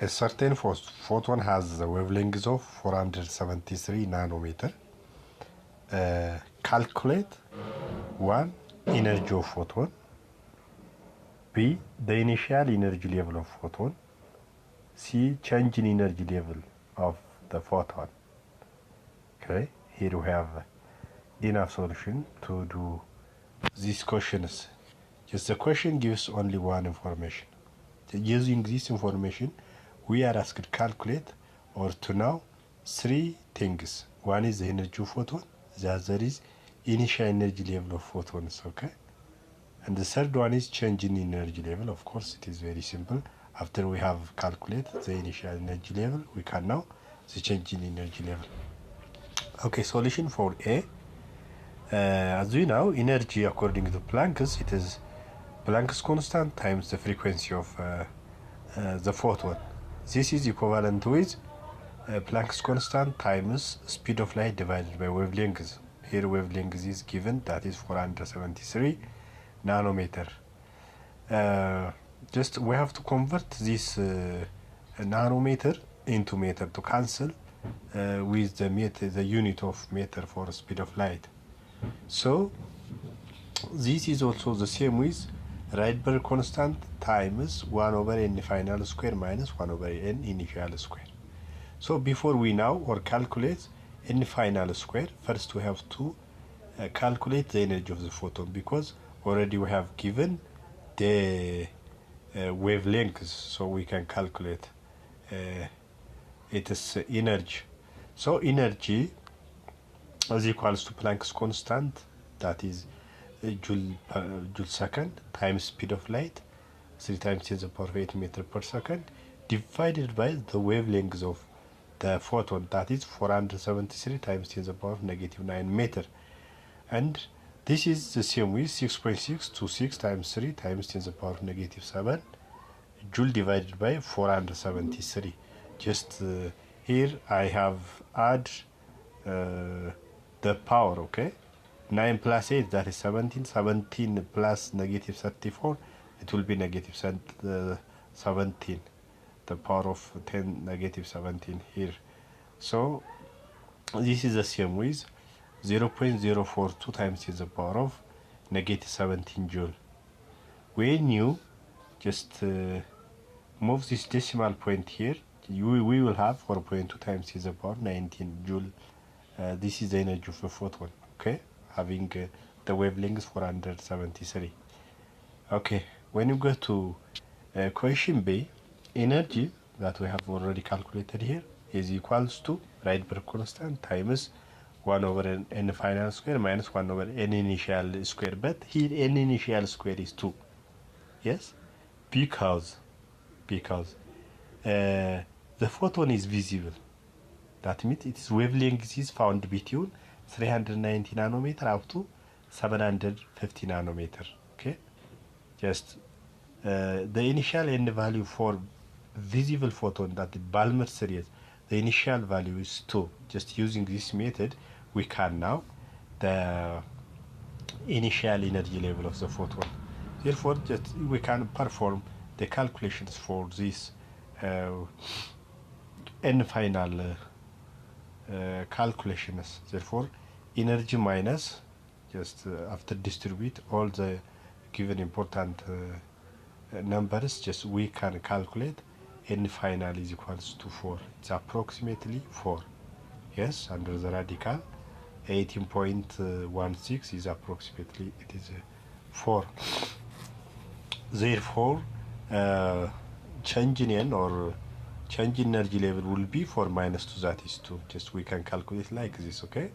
A certain photon has the wavelength of 473 nanometer. Calculate 1. Energy of photon. B. The initial energy level of photon. C. Change in energy level of the photon. Okay, here we have enough solution to do these questions. Just the question gives only one information. Using this information, we are asked to calculate or to know three things. One is the energy of photon, the other is initial energy level of photons, okay? And the third one is change in energy level. Of course, it is very simple. After we have calculated the initial energy level, we can know the change in energy level. Okay, solution for A. As we know, energy according to Planck's, it is Planck's constant times the frequency of the photon. This is equivalent with Planck's constant times speed of light divided by wavelength. Here wavelength is given, that is 473 nanometer. Just we have to convert this nanometer into meter to cancel with the meter, the unit of meter for speed of light. So this is also the same with Rydberg constant times 1 over n final square minus 1 over n initial square. So before we now or calculate n final square, first we have to calculate the energy of the photon, because already we have given the wavelengths, so we can calculate its energy. So energy is equals to Planck's constant, that is joule second times speed of light, 3 times 10 to the power of 8 meter per second, divided by the wavelength of the photon, that is 473 times 10 to the power of negative 9 meter. And this is the same with 6.6 to 6 times 3 times 10 to the power of negative 7 joule divided by 473. Just here I have add the power, okay? 9 plus 8, that is 17. 17 plus negative 34, it will be negative 17. The power of 10 negative 17 here. So this is the same with 0.042 times 10 to the power of negative 17 joule. When you just move this decimal point here, we will have 4.2 times 10 to the power 19 joule. This is the energy of a photon, okay? Having the wavelength 473. Okay, when you go to question B, energy that we have already calculated here is equals to Rydberg constant times 1 over n final square minus 1 over n initial square. But here n initial square is 2. Yes, because the photon is visible. That means its wavelength is found between 390 nanometer up to 750 nanometer. Okay, just the initial n value for visible photon, that the Balmer series, the initial value is 2. Just using this method, we can know the initial energy level of the photon. Therefore, just we can perform the calculations for this n final calculations. Therefore, energy minus, just after distribute all the given important numbers, just we can calculate n final is equals to 4. It's approximately 4. Yes, under the radical 18.16 is approximately, it is 4. Therefore, change in n or change in energy level will be 4 minus 2, that is 2. Just we can calculate like this, okay?